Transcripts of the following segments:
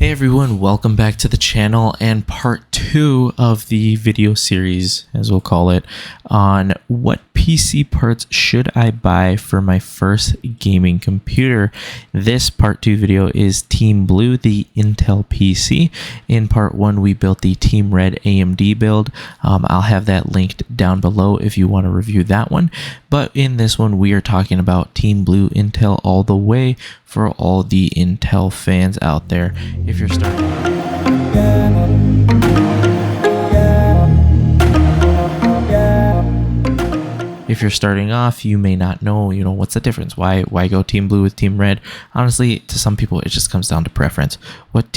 Hey everyone, welcome back to the channel and part 2 of the video series, as we'll call it, on what PC parts should I buy for my first gaming computer. This part 2 video is Team Blue, the Intel PC. In part 1 we built the Team Red AMD build. I'll have that linked down below if you want to review that one. But in this one we are talking about Team Blue Intel all the way for all the Intel fans out there. If you're starting off, you may not know, what's the difference? Why go Team Blue with Team Red? Honestly, to some people, it just comes down to preference. What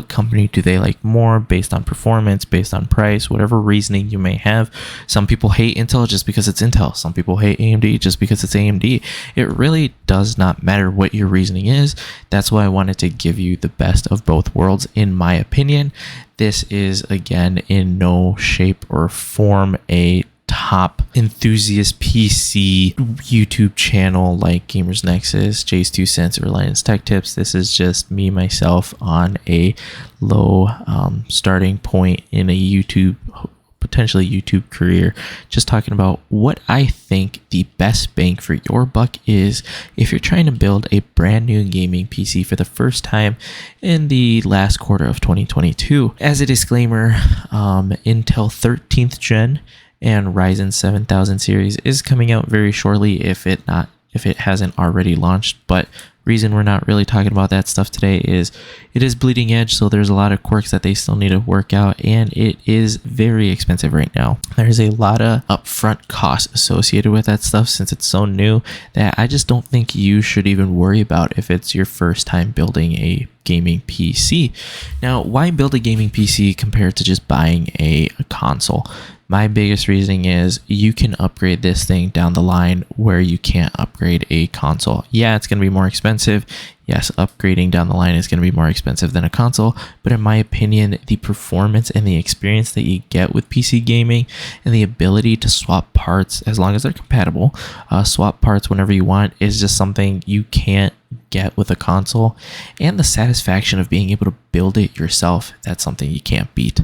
company do they like more based on performance, based on price, whatever reasoning you may have. Some people hate Intel just because it's Intel. Some people hate AMD just because it's AMD. It really does not matter what your reasoning is. That's why I wanted to give you the best of both worlds, in my opinion. This is, again, in no shape or form a top enthusiast PC YouTube channel like Gamers Nexus, Jay's 2 Cents, or Lion's Tech Tips. This is just me, myself, on a low starting point in a potentially YouTube career, just talking about what I think the best bang for your buck is if you're trying to build a brand new gaming PC for the first time in the last quarter of 2022. As a disclaimer, Intel 13th gen and Ryzen 7000 series is coming out very shortly if it hasn't already launched. But reason we're not really talking about that stuff today is it is bleeding edge, so there's a lot of quirks that they still need to work out, and it is very expensive right now. There's a lot of upfront costs associated with that stuff since it's so new that I just don't think you should even worry about if it's your first time building a gaming PC. Now, why build a gaming PC compared to just buying a console? My biggest reasoning is you can upgrade this thing down the line where you can't upgrade a console. Yeah, it's going to be more expensive. Yes, upgrading down the line is going to be more expensive than a console, but in my opinion, the performance and the experience that you get with PC gaming and the ability to swap parts, as long as they're compatible, swap parts whenever you want, is just something you can't get with a console. And the satisfaction of being able to build it yourself, that's something you can't beat.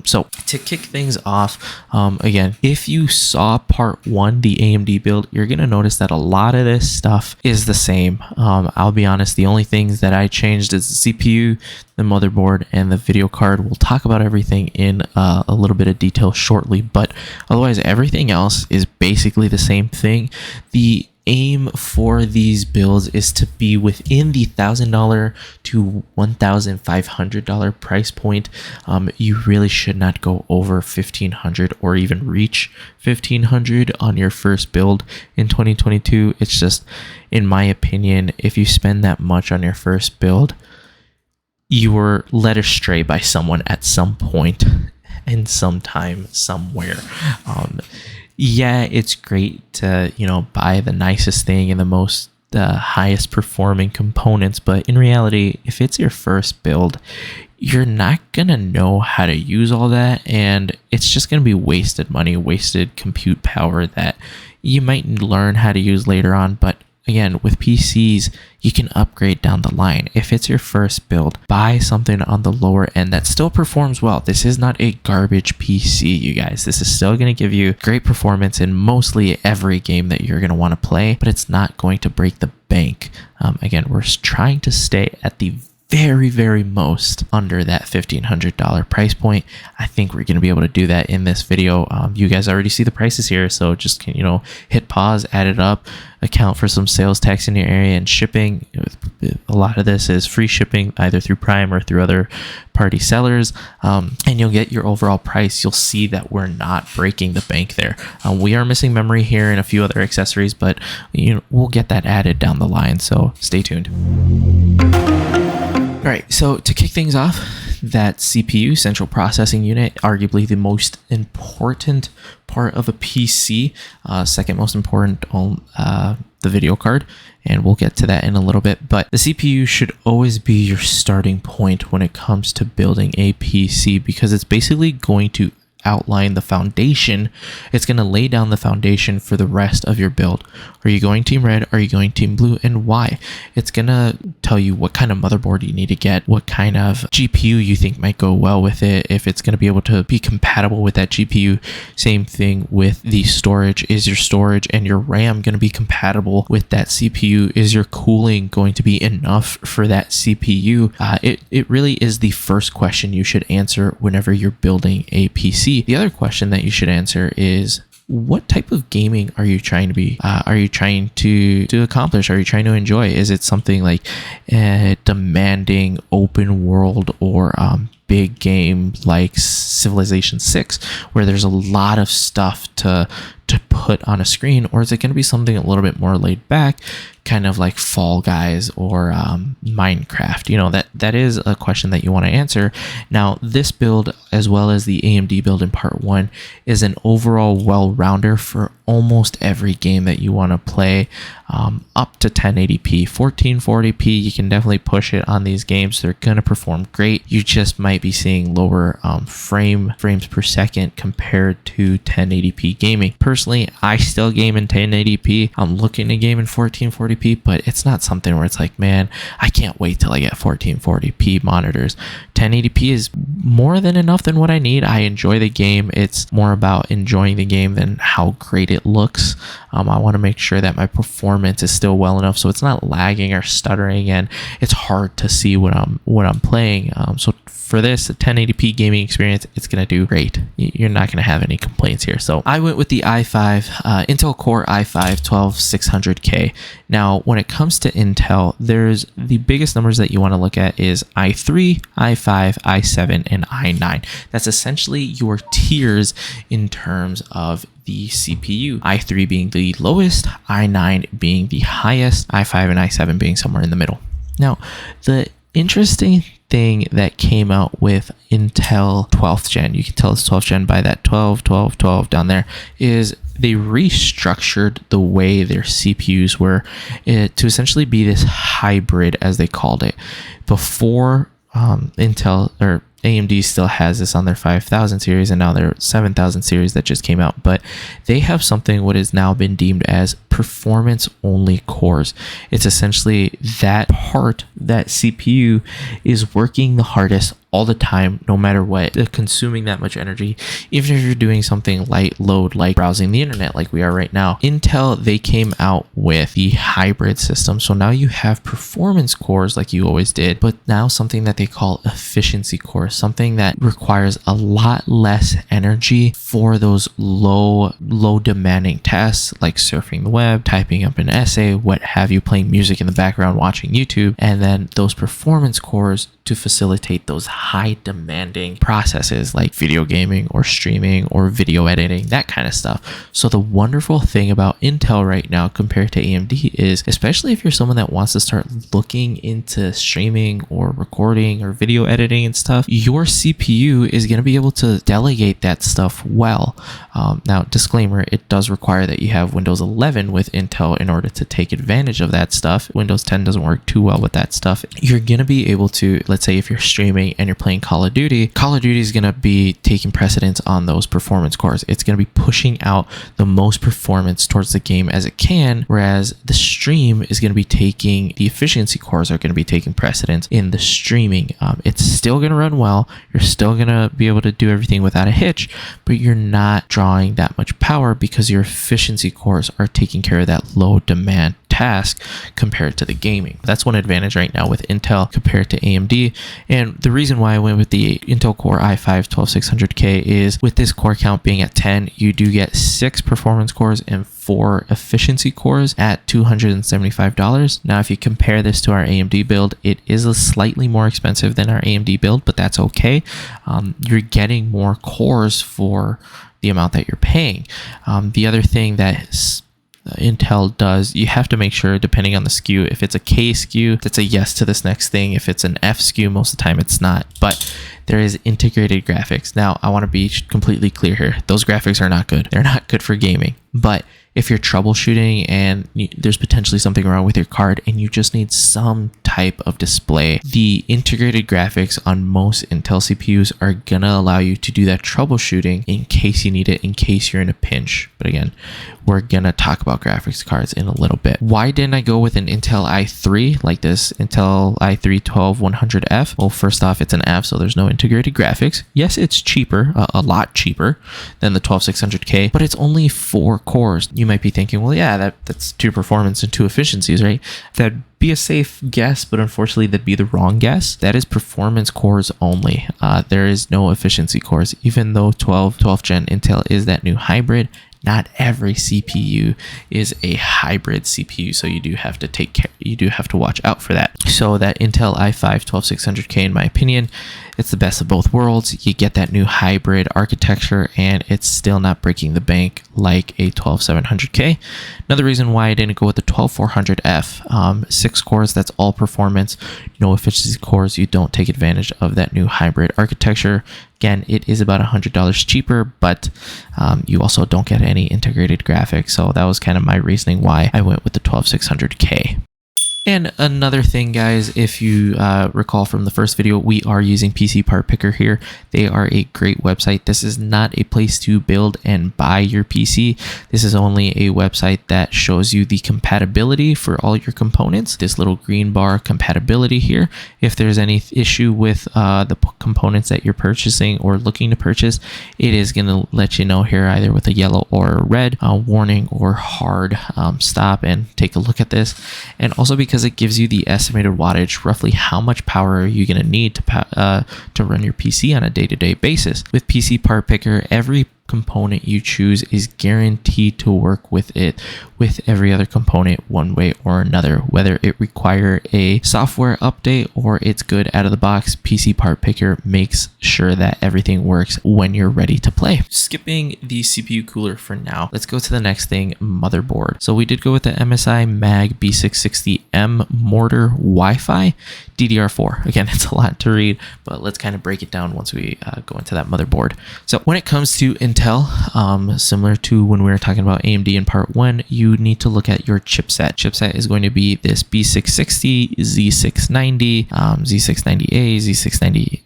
So to kick things off, again, if you saw part 1, the AMD build, you're going to notice that a lot of this stuff is the same. I'll be honest, the only things that I changed is the CPU, the motherboard, and the video card. We'll talk about everything in a little bit of detail shortly, but otherwise everything else is basically the same thing. The aim for these builds is to be within the $1,000 to $1,500 price point. You really should not go over $1,500 or even reach $1,500 on your first build in 2022. It's just, in my opinion, if you spend that much on your first build, you were led astray by someone at some point and sometime somewhere. Yeah, it's great to, buy the nicest thing and the highest performing components, but in reality, if it's your first build, you're not gonna know how to use all that, and it's just gonna be wasted money, wasted compute power that you might learn how to use later on. But again, with PCs, you can upgrade down the line. If it's your first build, buy something on the lower end that still performs well. This is not a garbage PC, you guys. This is still going to give you great performance in mostly every game that you're going to want to play, but it's not going to break the bank. Again, we're trying to stay at the very, very most under that $1,500 price point. I think we're going to be able to do that in this video. You guys already see the prices here, so just hit pause, add it up, account for some sales tax in your area and shipping. A lot of this is free shipping either through Prime or through other party sellers, and you'll get your overall price. You'll see that we're not breaking the bank there. We are missing memory here and a few other accessories, but we'll get that added down the line, so stay tuned. All right, so to kick things off, that CPU, central processing unit, arguably the most important part of a PC. Second most important, the video card, and we'll get to that in a little bit. But the CPU should always be your starting point when it comes to building a PC, because it's basically going to outline the foundation. It's going to lay down the foundation for the rest of your build. Are you going team red? Are you going team blue? And why? It's going to tell you what kind of motherboard you need to get, what kind of GPU you think might go well with it, if it's going to be able to be compatible with that GPU. Same thing with the storage. Is your storage and your RAM going to be compatible with that CPU? Is your cooling going to be enough for that CPU? It really is the first question you should answer whenever you're building a PC. The other question that you should answer is, what type of gaming are you trying to be? Are you trying to accomplish? Are you trying to enjoy? Is it something like a demanding open world or big game like Civilization 6, where there's a lot of stuff to put on a screen? Or is it going to be something a little bit more laid back, kind of like Fall Guys or Minecraft? You know, that is a question that you want to answer. Now, this build, as well as the AMD build in part 1, is an overall well-rounder for almost every game that you want to play, up to 1080p. 1440p, you can definitely push it on these games. They're going to perform great. You just might be seeing lower frames per second compared to 1080p gaming. Personally, I still game in 1080p. I'm looking to game in 1440p, but it's not something where it's like, man, I can't wait till I get 1440p monitors. 1080p is more than enough than what I need. I enjoy the game. It's more about enjoying the game than how great it looks. I want to make sure that my performance is still well enough so it's not lagging or stuttering and it's hard to see what I'm playing. So for this 1080p gaming experience, it's going to do great. You're not going to have any complaints here. So I went with the i5, Intel Core i5 12600K. Now, when it comes to Intel, there's the biggest numbers that you want to look at is i3, i5, i7, and i9. That's essentially your tiers in terms of the CPU. i3 being the lowest, i9 being the highest, i5 and i7 being somewhere in the middle. Now, the interesting thing that came out with Intel 12th gen, you can tell it's 12th gen by that 12 down there, is they restructured the way their CPUs were to essentially be this hybrid, as they called it. Before Intel or AMD still has this on their 5000 series and now their 7000 series that just came out, but they have something what has now been deemed as performance only cores. It's essentially that part, that CPU is working the hardest all the time, no matter what. They're consuming that much energy, even if you're doing something light load like browsing the internet like we are right now. Intel, they came out with the hybrid system. So now you have performance cores like you always did, but now something that they call efficiency cores, something that requires a lot less energy for those low demanding tasks like surfing the web, typing up an essay, what have you, playing music in the background, watching YouTube, and then those performance cores to facilitate those high demanding processes like video gaming or streaming or video editing, that kind of stuff. So the wonderful thing about Intel right now compared to AMD is, especially if you're someone that wants to start looking into streaming or recording or video editing and stuff, your CPU is going to be able to delegate that stuff well. Now, disclaimer, it does require that you have Windows 11 with Intel in order to take advantage of that stuff. Windows 10 doesn't work too well with that stuff. You're going to be able to, let's say if you're streaming and you're playing Call of Duty is going to be taking precedence on those performance cores. It's going to be pushing out the most performance towards the game as it can, whereas the stream is going to be taking, the efficiency cores are going to be taking precedence in the streaming. It's still going to run well. You're still going to be able to do everything without a hitch, but you're not drawing that much power because your efficiency cores are taking care of that low demand task compared to the gaming. That's one advantage right now with Intel compared to AMD. And the reason why I went with the Intel Core i5 12600K is with this core count being at 10, you do get 6 performance cores and 4 efficiency cores at $275. Now, if you compare this to our AMD build, it is a slightly more expensive than our AMD build, but that's okay. You're getting more cores for the amount that you're paying. The other thing that Intel does, you have to make sure, depending on the SKU, if it's a K SKU, that's a yes to this next thing. If it's an F SKU, most of the time it's not. But there is integrated graphics. Now, I want to be completely clear here. Those graphics are not good. They're not good for gaming. But if you're troubleshooting and there's potentially something wrong with your card and you just need some type of display, the integrated graphics on most Intel CPUs are gonna allow you to do that troubleshooting in case you need it, in case you're in a pinch. But again, we're gonna talk about graphics cards in a little bit. Why didn't I go with an Intel i3 like this Intel i3 12100F? Well, first off, it's an F, so there's no integrated graphics. Yes, it's cheaper, a lot cheaper than the 12600K, but it's only 4 cores. You might be thinking, well, yeah, that's 2 performance and 2 efficiencies, right? That'd be a safe guess, but unfortunately that'd be the wrong guess. That is performance cores only. There is no efficiency cores. Even though 12th gen Intel is that new hybrid, not every CPU is a hybrid CPU, so you do have to take care, you do have to watch out for that. So that Intel i5 12600K, in my opinion, it's the best of both worlds. You get that new hybrid architecture and it's still not breaking the bank like a 12700K. Another reason why I didn't go with the 12400F, 6 cores, that's all performance, no efficiency cores. You don't take advantage of that new hybrid architecture. Again, it is about $100 cheaper, but you also don't get any integrated graphics. So that was kind of my reasoning why I went with the 12600K. And another thing, guys, if you recall from the first video, we are using PC Part Picker here. They are a great website. This is not a place to build and buy your PC. This is only a website that shows you the compatibility for all your components. This little green bar, compatibility here. If there's any issue with the components that you're purchasing or looking to purchase, it is going to let you know here either with a yellow or a red warning or hard stop and take a look at this. And also because it gives you the estimated wattage, roughly how much power are you going to need to run your PC on a day-to-day basis. With PC Part Picker, every component you choose is guaranteed to work with every other component one way or another, whether it require a software update or it's good out of the box. PC Part Picker makes sure that everything works when you're ready to play. Skipping the CPU cooler for now, let's go to the next thing, motherboard. So we did go with the MSI Mag B660M Mortar Wi-Fi DDR4. Again, it's a lot to read, but let's kind of break it down once we go into that motherboard. So when it comes to Intel, similar to when we were talking about AMD in part 1, you need to look at your chipset. Chipset is going to be this B660, Z690, Z690A, Z690E,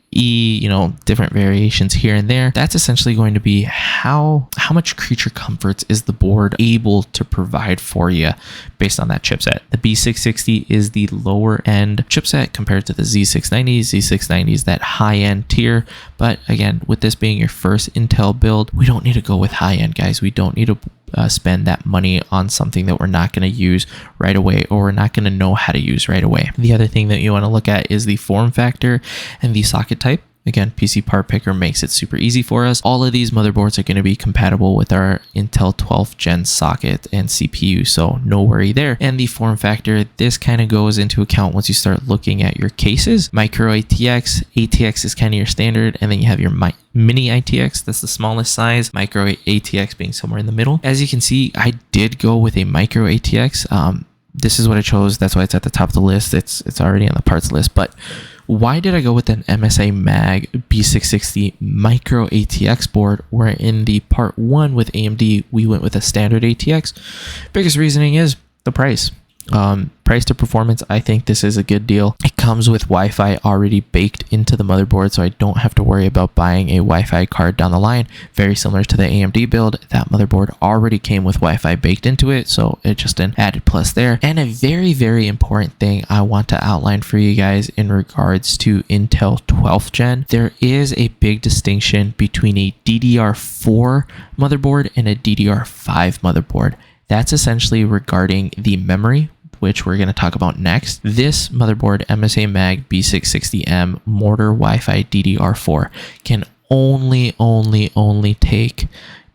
you know, different variations here and there. That's essentially going to be how much creature comforts is the board able to provide for you based on that chipset. The B660 is the lower end chipset compared to the Z690. Z690 is that high end tier, but again, with this being your first Intel build, we don't need to go with high end, guys. We don't need to spend that money on something that we're not going to use right away or we're not going to know how to use right away. The other thing that you want to look at is the form factor and the socket type. Again, PC Part Picker makes it super easy for us. All of these motherboards are going to be compatible with our Intel 12th gen socket and CPU, so no worry there. And the form factor, this kind of goes into account once you start looking at your cases. Micro ATX, ATX is kind of your standard, and then you have your mini ITX, that's the smallest size, micro ATX being somewhere in the middle. As you can see, I did go with a micro ATX. This is what I chose, that's why it's at the top of the list. It's already on the parts list, but why did I go with an MSI Mag B660 Micro ATX board, where in the part 1 with AMD, we went with a standard ATX? Biggest reasoning is the price. Price to performance, I think this is a good deal. It comes with Wi-Fi already baked into the motherboard, so I don't have to worry about buying a Wi-Fi card down the line. Very similar to the AMD build, that motherboard already came with Wi-Fi baked into it, so it's just an added plus there. And a very, very important thing I want to outline for you guys in regards to Intel 12th gen, there is a big distinction between a DDR4 motherboard and a DDR5 motherboard. That's essentially regarding the memory, which we're going to talk about next. This motherboard, MSI Mag B660M Mortar Wi-Fi DDR4, can only take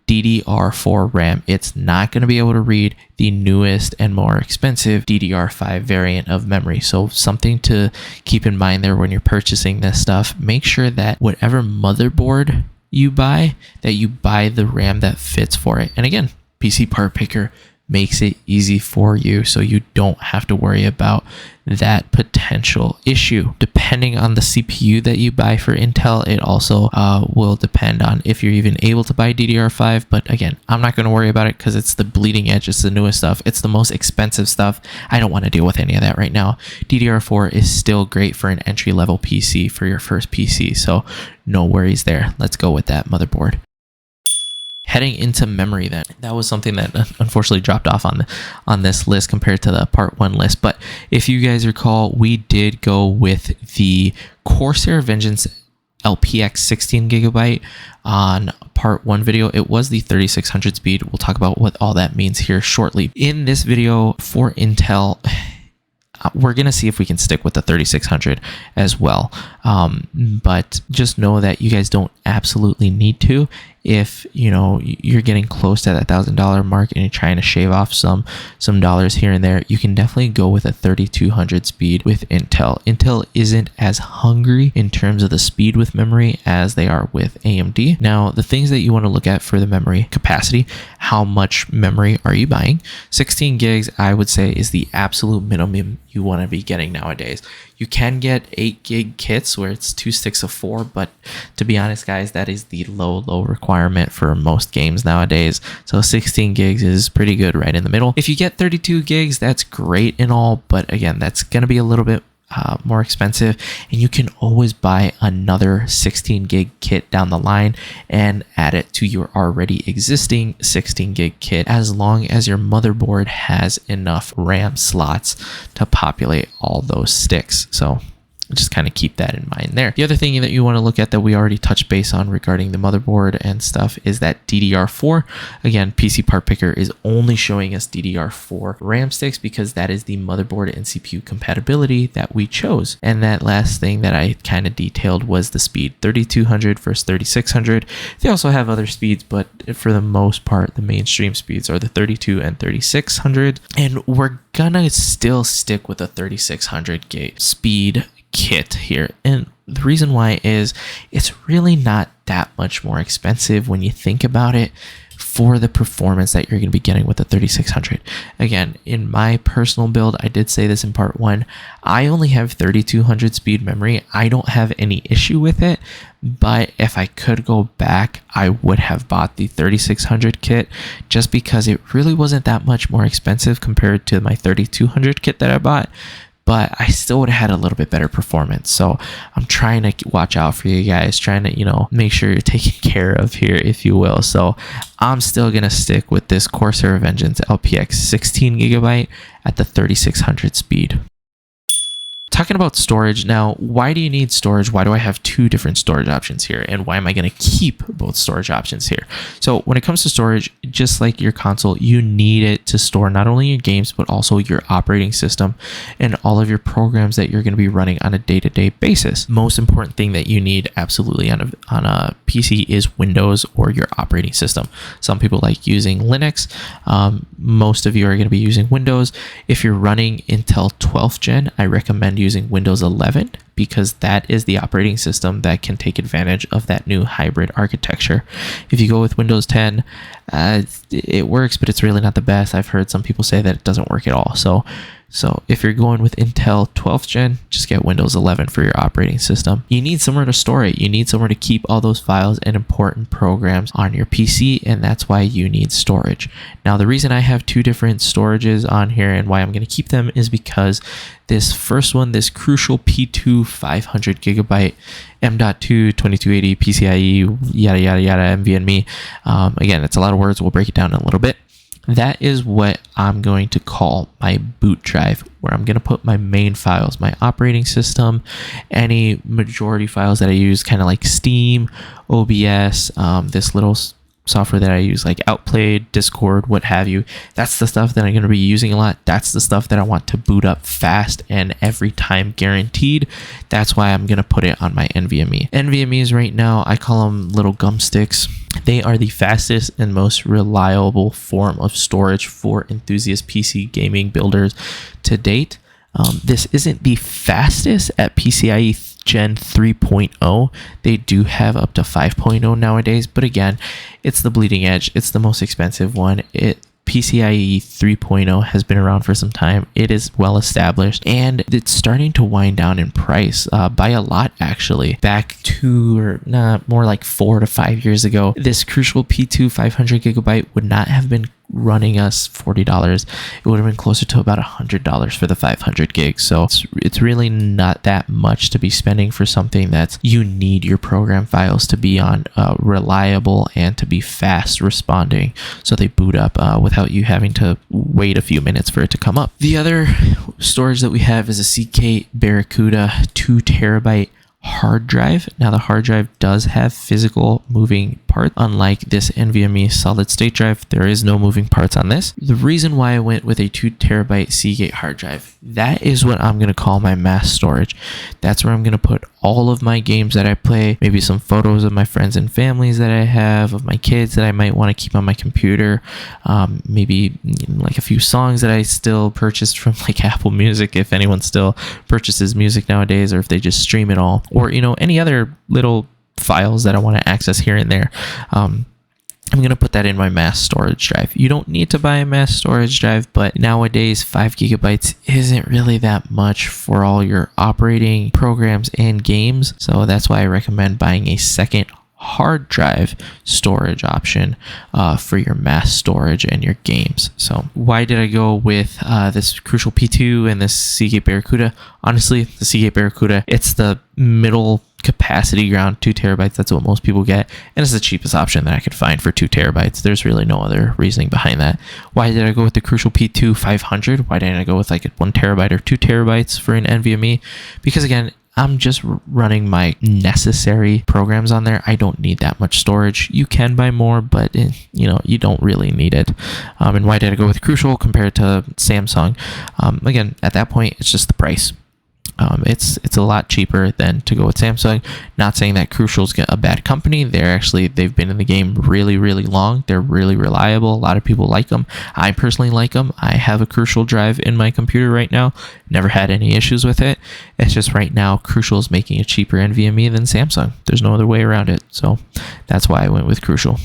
DDR4 RAM. It's not going to be able to read the newest and more expensive DDR5 variant of memory. So something to keep in mind there when you're purchasing this stuff. Make sure that whatever motherboard you buy, that you buy the RAM that fits for it. And again, PC Part Picker makes it easy for you, so you don't have to worry about that potential issue. Depending depending on the CPU that you buy for Intel, it also will depend on if you're even able to buy DDR5. But again, I'm not going to worry about it because it's the bleeding edge, it's the newest stuff, it's the most expensive stuff. I don't want to deal with any of that right now. DDR4 is still great for an entry-level PC, for your first PC, so no worries there. Let's go with that motherboard. Heading into memory, then, that was something that unfortunately dropped off on this list compared to the part 1 list. But if you guys recall, we did go with the Corsair Vengeance LPX 16 gigabyte on part 1 video. It was the 3600 speed. We'll talk about what all that means here shortly. In this video for Intel, we're going to see if we can stick with the 3600 as well. But just know that you guys don't absolutely need to. If you know you're getting close to that $1,000 mark and you're trying to shave off some dollars here and there, you can definitely go with a 3200 speed with Intel. Intel isn't as hungry in terms of the speed with memory as they are with AMD. Now, the things that you want to look at for the memory capacity, how much memory are you buying? 16 gigs, I would say, is the absolute minimum you want to be getting nowadays. You can get 8 gig kits where it's 2 sticks of 4, but to be honest, guys, that is the low requirement for most games nowadays. So 16 gigs is pretty good, right in the middle. If you get 32 gigs, that's great and all, but again, that's going to be a little bit more expensive, and you can always buy another 16 gig kit down the line and add it to your already existing 16 gig kit, as long as your motherboard has enough RAM slots to populate all those sticks. So just kind of keep that in mind there. The other thing that you want to look at that we already touched base on regarding the motherboard and stuff is that DDR4. Again, PC Part Picker is only showing us DDR4 RAM sticks because that is the motherboard and CPU compatibility that we chose. And that last thing that I kind of detailed was the speed, 3200 versus 3600. They also have other speeds, but for the most part, the mainstream speeds are the 32 and 3600. And we're gonna still stick with a 3600 gig speed kit here, and the reason why is it's really not that much more expensive when you think about it for the performance that you're going to be getting with the 3600. Again, in my personal build, I did say this in part 1, I only have 3200 speed memory. I don't have any issue with it, but if I could go back, I would have bought the 3600 kit just because it really wasn't that much more expensive compared to my 3200 kit that I bought. But I still would have had a little bit better performance. So I'm trying to watch out for you guys, trying to, make sure you're taken care of here, if you will. So I'm still going to stick with this Corsair Vengeance LPX 16 gigabyte at the 3600 speed. Talking about storage now, why do you need storage? Why do I have 2 different storage options here? And why am I going to keep both storage options here? So when it comes to storage, just like your console, you need it to store not only your games, but also your operating system and all of your programs that you're going to be running on a day-to-day basis. Most important thing that you need absolutely on a PC is Windows or your operating system. Some people like using Linux. Most of you are going to be using Windows. If you're running Intel 12th gen, I recommend using Windows 11 because that is the operating system that can take advantage of that new hybrid architecture. If you go with Windows 10, it works, but it's really not the best. I've heard some people say that it doesn't work at all. So if you're going with Intel 12th gen, just get Windows 11 for your operating system. You need somewhere to store it. You need somewhere to keep all those files and important programs on your PC, and that's why you need storage. Now, the reason I have 2 different storages on here and why I'm going to keep them is because this first one, this Crucial P2 500 gigabyte M.2 2280 PCIe yada yada yada NVMe. Again, it's a lot of words. We'll break it down in a little bit. That is what I'm going to call my boot drive, where I'm going to put my main files, my operating system, any majority files that I use, kind of like Steam, OBS, this little software that I use like Outplay, Discord, what have you. That's the stuff that I'm going to be using a lot. That's the stuff that I want to boot up fast and every time guaranteed. That's why I'm going to put it on my NVMe. NVMe's right now, I call them little gum sticks. They are the fastest and most reliable form of storage for enthusiast PC gaming builders to date. This isn't the fastest at PCIe Gen 3.0. They do have up to 5.0 nowadays, but again, it's the bleeding edge. It's the most expensive one. PCIe 3.0 has been around for some time. It is well established, and it's starting to wind down in price by a lot, actually. Back more like 4 to 5 years ago, this Crucial P2 500 gigabyte would not have been running us $40. It would have been closer to about $100 for the 500 gigs. So it's really not that much to be spending for something that you need your program files to be on reliable and to be fast responding, so they boot up without you having to wait a few minutes for it to come up. The other storage that we have is a CK Barracuda 2 terabyte hard drive. Now the hard drive does have physical moving parts. Unlike this NVMe solid state drive, there is no moving parts on this. The reason why I went with a 2 terabyte Seagate hard drive, that is what I'm going to call my mass storage. That's where I'm going to put all of my games that I play, maybe some photos of my friends and families that I have, of my kids that I might want to keep on my computer, maybe like a few songs that I still purchased from like Apple Music, if anyone still purchases music nowadays, or if they just stream it all, or any other little files that I want to access here and there. I'm going to put that in my mass storage drive. You don't need to buy a mass storage drive, but nowadays 5 gigabytes isn't really that much for all your operating programs and games. So that's why I recommend buying a second hard drive storage option for your mass storage and your games. So why did I go with this Crucial P2 and this Seagate Barracuda? Honestly, the Seagate Barracuda, it's the middle capacity ground, 2 terabytes. That's what most people get, and it's the cheapest option that I could find for 2 terabytes. There's really no other reasoning behind that. Why did I go with the Crucial P2 500? Why didn't I go with like a 1 terabyte or 2 terabytes for an NVMe? Because again, I'm just running my necessary programs on there. I don't need that much storage. You can buy more, but you don't really need it. And why did I go with Crucial compared to Samsung? Again, at that point, it's just the price. It's a lot cheaper than to go with Samsung. Not saying that Crucial's a bad company. They've been in the game really, really long. They're really reliable. A lot of people like them. I personally like them. I have a Crucial drive in my computer right now. Never had any issues with it. It's just right now Crucial's making a cheaper NVMe than Samsung. There's no other way around it. So that's why I went with Crucial.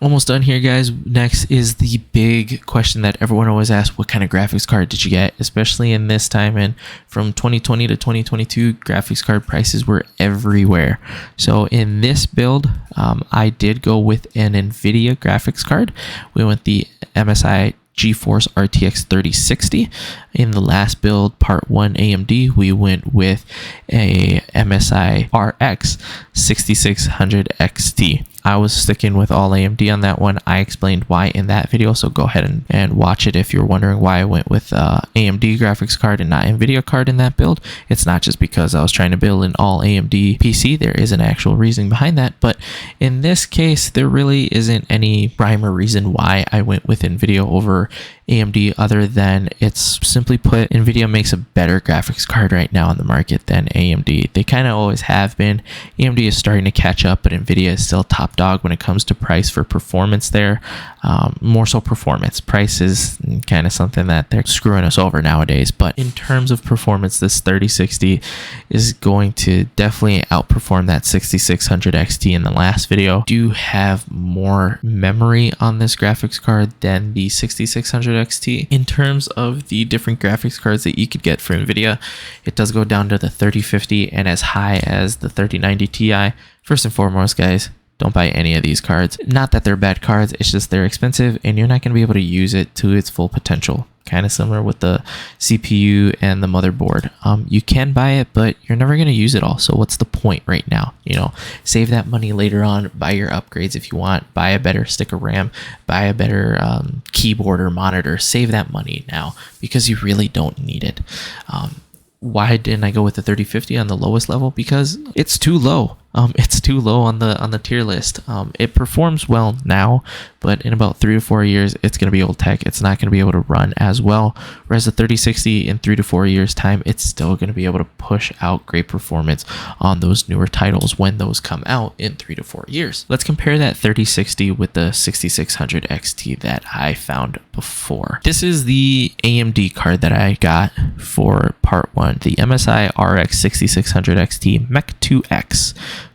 Almost done here, guys. Next is the big question that everyone always asks: what kind of graphics card did you get? Especially in this time, and from 2020 to 2022, graphics card prices were everywhere. So in this build, I did go with an NVIDIA graphics card. We went the MSI GeForce RTX 3060. In the last build, part 1 AMD, we went with a MSI RX 6600 XT. I was sticking with all AMD on that one. I explained why in that video, so go ahead and watch it if you're wondering why I went with AMD graphics card and not NVIDIA card in that build. It's not just because I was trying to build an all AMD PC. There is an actual reason behind that, but in this case, there really isn't any rhyme or reason why I went with NVIDIA over AMD, other than it's simply put, NVIDIA makes a better graphics card right now on the market than AMD. They kind of always have been. AMD is starting to catch up, but NVIDIA is still top dog when it comes to price for performance there. More so performance. Price is kind of something that they're screwing us over nowadays, but in terms of performance, this 3060 is going to definitely outperform that 6600 XT in the last video. Do have more memory on this graphics card than the 6600 XT. In terms of the different graphics cards that you could get for NVIDIA, it does go down to the 3050 and as high as the 3090 Ti. First and foremost, guys, don't buy any of these cards. Not that they're bad cards, it's just they're expensive and you're not going to be able to use it to its full potential. Kind of similar with the CPU and the motherboard. You can buy it, but you're never going to use it all. So what's the point right now? Save that money later on, buy your upgrades if you want, buy a better stick of RAM, buy a better keyboard or monitor. Save that money now because you really don't need it. Why didn't I go with the 3050 on the lowest level? Because it's too low. It's too low on the tier list. It performs well now, but in about 3 to 4 years, it's going to be old tech. It's not going to be able to run as well. Whereas the 3060 in 3 to 4 years time, it's still going to be able to push out great performance on those newer titles when those come out in 3 to 4 years. Let's compare that 3060 with the 6600 XT that I found before. This is the AMD card that I got for part 1, the MSI RX 6600 XT Mech 2X.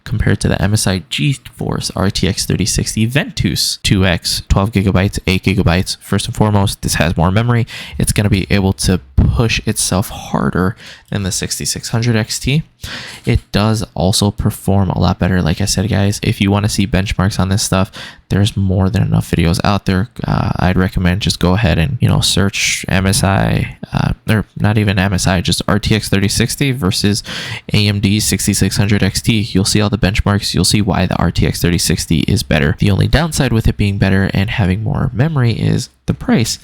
compared to the MSI GeForce RTX 3060 Ventus 2X, 12 gigabytes, 8 gigabytes. First and foremost, this has more memory. It's going to be able to push itself harder than the 6600 XT. It does also perform a lot better. Like I said, guys, if you want to see benchmarks on this stuff, there's more than enough videos out there. I'd recommend just go ahead and, search MSI, or not even MSI, just RTX 3060 versus AMD 6600 XT. You'll see all the benchmarks. You'll see why the RTX 3060 is better. The only downside with it being better and having more memory is the price.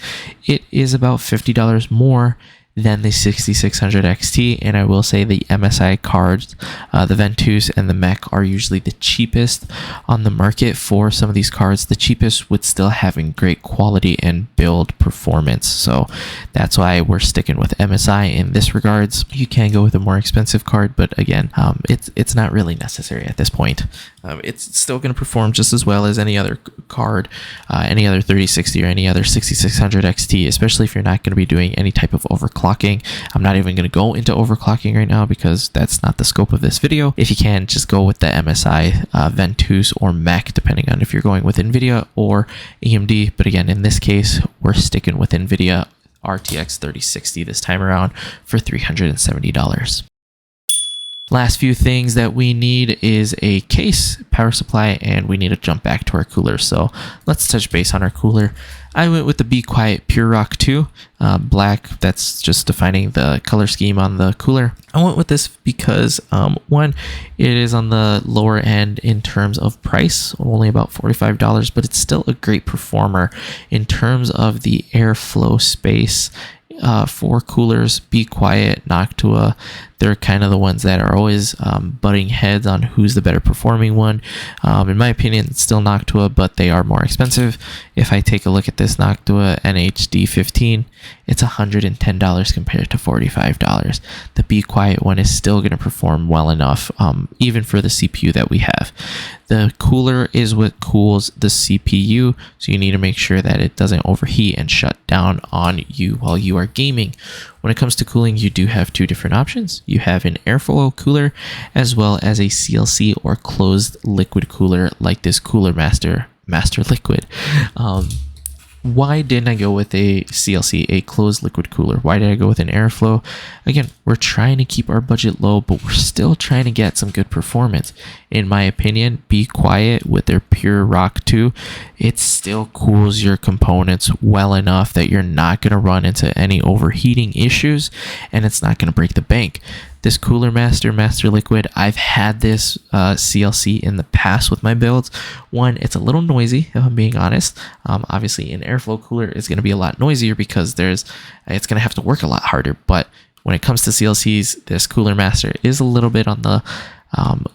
It is about $50 more than the 6600 XT, and I will say the MSI cards, the Ventus and the Mech, are usually the cheapest on the market for some of these cards. The cheapest with still having great quality and build performance, so that's why we're sticking with MSI in this regards. You can go with a more expensive card, but again, it's not really necessary at this point. It's still going to perform just as well as any other card, any other 3060 or any other 6600 XT, especially if you're not going to be doing any type of overclocking. I'm not even going to go into overclocking right now because that's not the scope of this video. If you can, just go with the MSI Ventus or Mech, depending on if you're going with NVIDIA or AMD. But again, in this case, we're sticking with NVIDIA RTX 3060 this time around for $370. Last few things that we need is a case, power supply, and we need to jump back to our cooler. So let's touch base on our cooler. I went with the Be Quiet Pure Rock 2, black. That's just defining the color scheme on the cooler. I went with this because, one, it is on the lower end in terms of price, only about $45, but it's still a great performer in terms of the airflow space. For coolers, Be Quiet, Noctua, they're kind of the ones that are always butting heads on who's the better performing one. In my opinion, it's still Noctua, but they are more expensive. If I take a look at this Noctua NHD15, it's $110 compared to $45. The Be Quiet one is still going to perform well enough, even for the CPU that we have. The cooler is what cools the CPU, so you need to make sure that it doesn't overheat and shut down on you while you are gaming. When it comes to cooling, you do have two different options. You have an airflow cooler as well as a CLC or closed liquid cooler like this Cooler Master Liquid. Why didn't I go with a CLC, a closed liquid cooler? Why did I go with an airflow? Again, we're trying to keep our budget low, but we're still trying to get some good performance. In my opinion, Be Quiet with their Pure Rock 2, it still cools your components well enough that you're not going to run into any overheating issues, and it's not going to break the bank. This Cooler Master Liquid, I've had this CLC in the past with my builds. One, it's a little noisy, if I'm being honest. Obviously, an airflow cooler is going to be a lot noisier because it's going to have to work a lot harder. But when it comes to CLCs, this Cooler Master is a little bit on the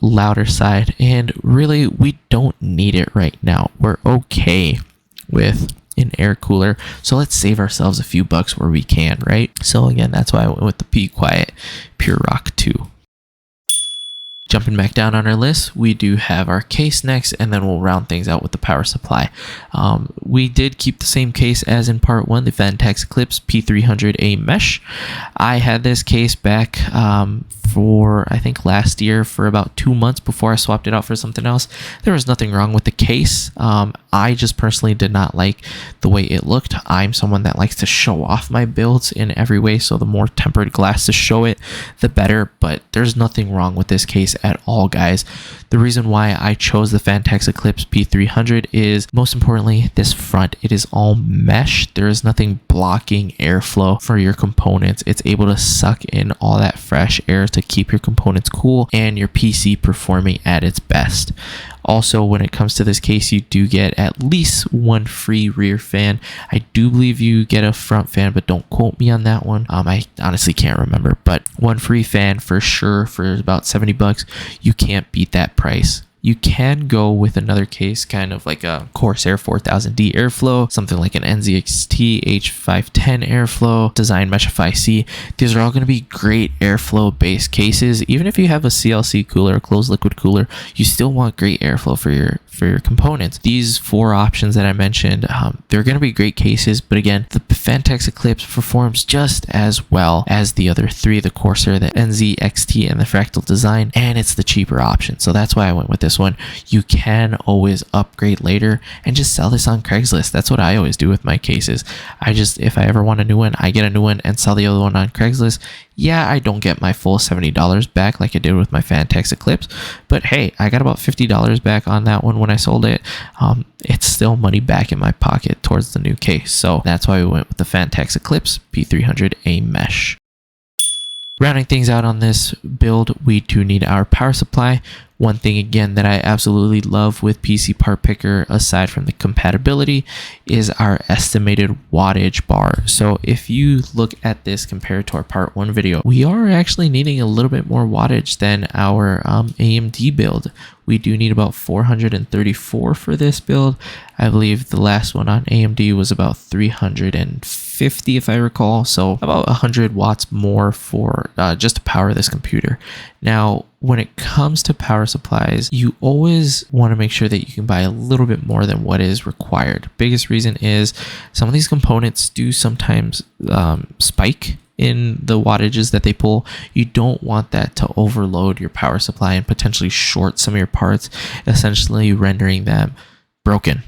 louder side, and really, we don't need it right now. We're okay with an air cooler, so let's save ourselves a few bucks where we can, right? So again, that's why I went with the Be Quiet Pure Rock 2. Jumping back down on our list, we do have our case next, and then we'll round things out with the power supply. We did keep the same case as in part one, the Vantex Eclipse P300A Mesh. I had this case back for, I think, last year for about 2 months before I swapped it out for something else. There was nothing wrong with the case. I just personally did not like the way it looked. I'm someone that likes to show off my builds in every way, so the more tempered glass to show it, the better, but there's nothing wrong with this case at all, guys. The reason why I chose the Vantex Eclipse P300 is, most importantly, this front. It is all mesh. There is nothing blocking airflow for your components. It's able to suck in all that fresh air to keep your components cool and your PC performing at its best. Also, when it comes to this case, you do get at least one free rear fan. I do believe you get a front fan, but don't quote me on that one. I honestly can't remember, but one free fan for sure for about $70. You can't beat that price You can go with another case, kind of like a Corsair 4000D Airflow, something like an NZXT H510 Airflow, Design Mesh FIC. These are all going to be great airflow based cases. Even if you have a CLC cooler, a closed liquid cooler, you still want great airflow for your components. These 4 options that I mentioned, they're going to be great cases, but again, the Fantex Eclipse performs just as well as the other 3, the Corsair, the NZXT, and the Fractal Design, and it's the cheaper option. So that's why I went with this one. You can always upgrade later and just sell this on Craigslist. That's what I always do with my cases. If I ever want a new one, I get a new one and sell the other one on Craigslist. Yeah, I don't get my full $70 back like I did with my Fantex Eclipse, but hey, I got about $50 back on that one when I sold it. It's still money back in my pocket towards the new case. So that's why we went with the Fantex Eclipse P300A Mesh. Rounding things out on this build, we do need our power supply. One thing again that I absolutely love with PC Part Picker, aside from the compatibility, is our estimated wattage bar. So if you look at this compared to our Part 1 video, we are actually needing a little bit more wattage than our AMD build. We do need about 434 for this build. I believe the last one on AMD was about 350 if I recall. So about 100 watts more for just to power this computer. Now, when it comes to power supplies, you always want to make sure that you can buy a little bit more than what is required. Biggest reason is some of these components do sometimes spike in the wattages that they pull. You don't want that to overload your power supply and potentially short some of your parts, essentially rendering them broken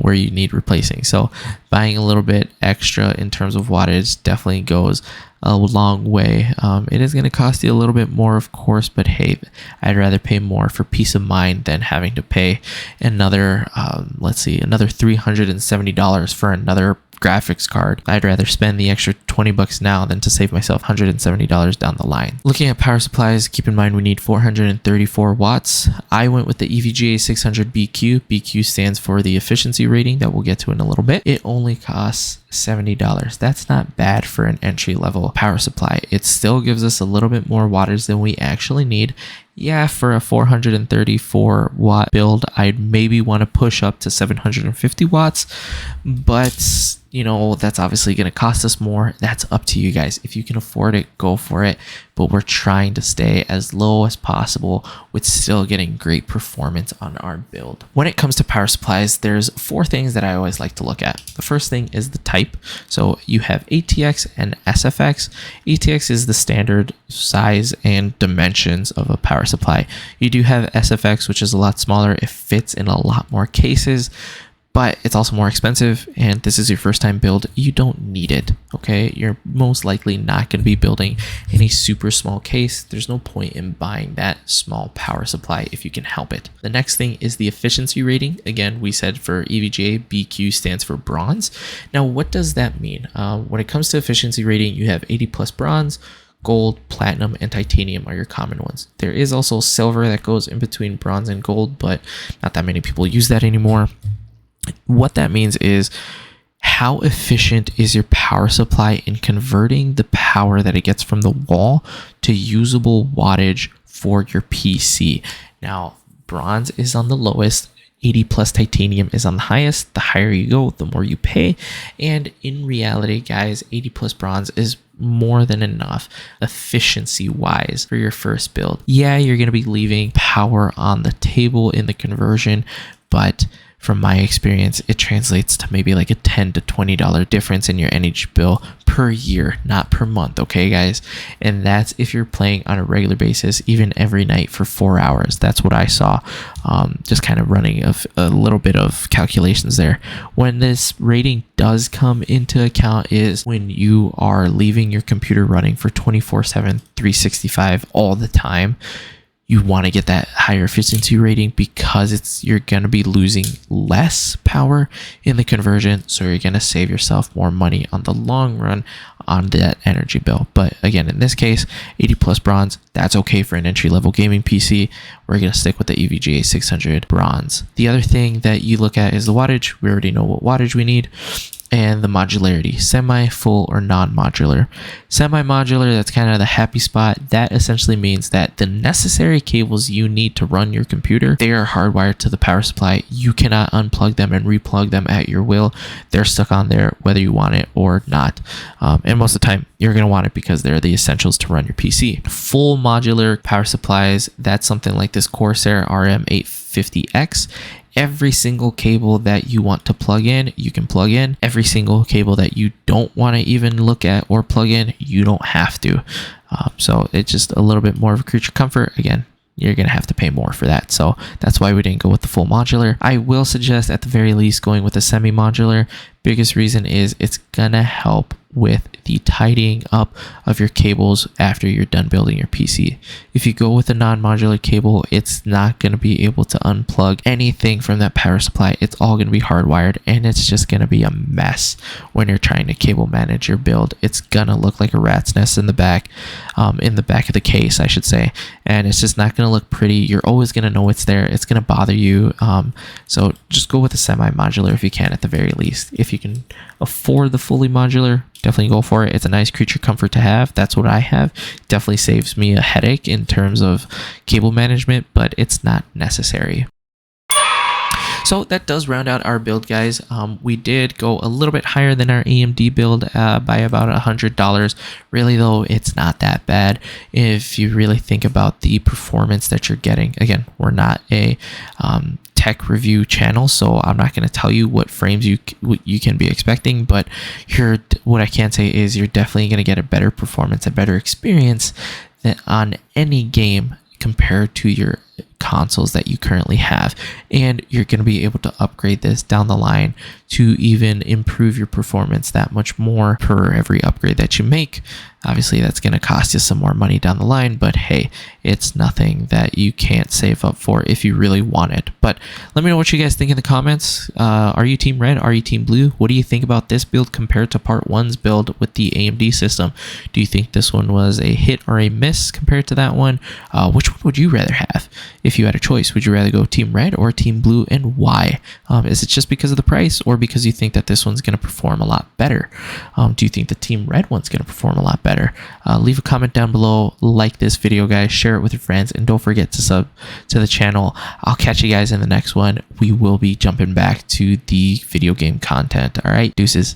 where you need replacing. So buying a little bit extra in terms of wattage definitely goes a long way. It is going to cost you a little bit more, of course, but hey, I'd rather pay more for peace of mind than having to pay another another $370 for another graphics card. I'd rather spend the extra $20 now than to save myself $170 down the line. Looking at power supplies, keep in mind we need 434 watts. I went with the EVGA 600 BQ. BQ stands for the efficiency rating that we'll get to in a little bit. It only costs $70. That's not bad for an entry level power supply. It still gives us a little bit more wattage than we actually need. Yeah, for a 434 watt build, I'd maybe want to push up to 750 watts, but you know, that's obviously going to cost us more. That's up to you guys. If you can afford it, go for it. But we're trying to stay as low as possible with still getting great performance on our build. When it comes to power supplies, there's 4 things that I always like to look at. The first thing is the type. So you have ATX and SFX. ATX is the standard size and dimensions of a power supply. You do have SFX, which is a lot smaller. It fits in a lot more cases, but it's also more expensive, and this is your first time build. You don't need it, okay? You're most likely not going to be building in a super small case. There's no point in buying that small power supply if you can help it. The next thing is the efficiency rating. Again, we said for EVGA, BQ stands for bronze. Now, what does that mean? When it comes to efficiency rating, you have 80 plus bronze, gold, platinum, and titanium are your common ones. There is also silver that goes in between bronze and gold, but not that many people use that anymore. What that means is how efficient is your power supply in converting the power that it gets from the wall to usable wattage for your PC. Now, bronze is on the lowest, 80 plus titanium is on the highest. The higher you go, the more you pay. And in reality, guys, 80 plus bronze is more than enough efficiency wise for your first build. Yeah, you're going to be leaving power on the table in the conversion, but from my experience, it translates to maybe like a $10 to $20 difference in your energy bill per year, not per month, okay, guys? And that's if you're playing on a regular basis, even every night for 4 hours. That's what I saw, just kind of running a little bit of calculations there. When this rating does come into account is when you are leaving your computer running for 24/7, 365 all the time. You want to get that higher efficiency rating because you're going to be losing less power in the conversion, so you're going to save yourself more money on the long run on that energy bill. But again, in this case, 80 plus bronze, that's okay for an entry-level gaming PC. We're going to stick with the EVGA 600 bronze. The other thing that you look at is the wattage. We already know what wattage we need. and the modularity, semi, full, or non-modular. Semi-modular, that's kind of the happy spot. That essentially means that the necessary cables you need to run your computer, they are hardwired to the power supply. You cannot unplug them and replug them at your will. They're stuck on there whether you want it or not. And most of the time, you're going to want it because they're the essentials to run your PC. Full modular power supplies, that's something like this Corsair RM850X. Every single cable that you want to plug in, you can plug in. Every single cable that you don't want to even look at or plug in, you don't have to. So it's just a little bit more of a creature comfort. Again, you're going to have to pay more for that. So that's why we didn't go with the full modular. I will suggest at the very least going with a semi-modular. Biggest reason is it's going to help with the tidying up of your cables after you're done building your PC. If you go with a non-modular cable, it's not going to be able to unplug anything from that power supply. It's all going to be hardwired, and it's just going to be a mess when you're trying to cable manage your build. It's going to look like a rat's nest in the back of the case, I should say, and it's just not going to look pretty. You're always going to know it's there. It's going to bother you. So just go with a semi-modular if you can at the very least. If you can afford the fully modular, definitely go for it. It's a nice creature comfort to have. That's what I have. Definitely saves me a headache in terms of cable management, but it's not necessary. So that does round out our build, guys. We did go a little bit higher than our AMD build by about $100. Really, though, it's not that bad if you really think about the performance that you're getting. Again, we're not a tech review channel, so I'm not going to tell you what frames you can be expecting, but what I can say is you're definitely going to get a better performance, a better experience than on any game compared to your consoles that you currently have, and you're going to be able to upgrade this down the line to even improve your performance that much more per every upgrade that you make. Obviously that's going to cost you some more money down the line, but hey, it's nothing that you can't save up for if you really want it. But let me know what you guys think in the comments. Are you team red? Are you team blue? What do you think about this build compared to part 1's build with the AMD system? Do you think this one was a hit or a miss compared to that one? Which one would you rather have if you had a choice? Would you rather go team red or team blue, and why? Is it just because of the price, or because you think that this one's going to perform a lot better? Do you think the team red one's going to perform a lot better? Leave a comment down below, like this video, guys, share it with your friends, and don't forget to sub to the channel. I'll catch you guys in the next one. We will be jumping back to the video game content. All right, deuces.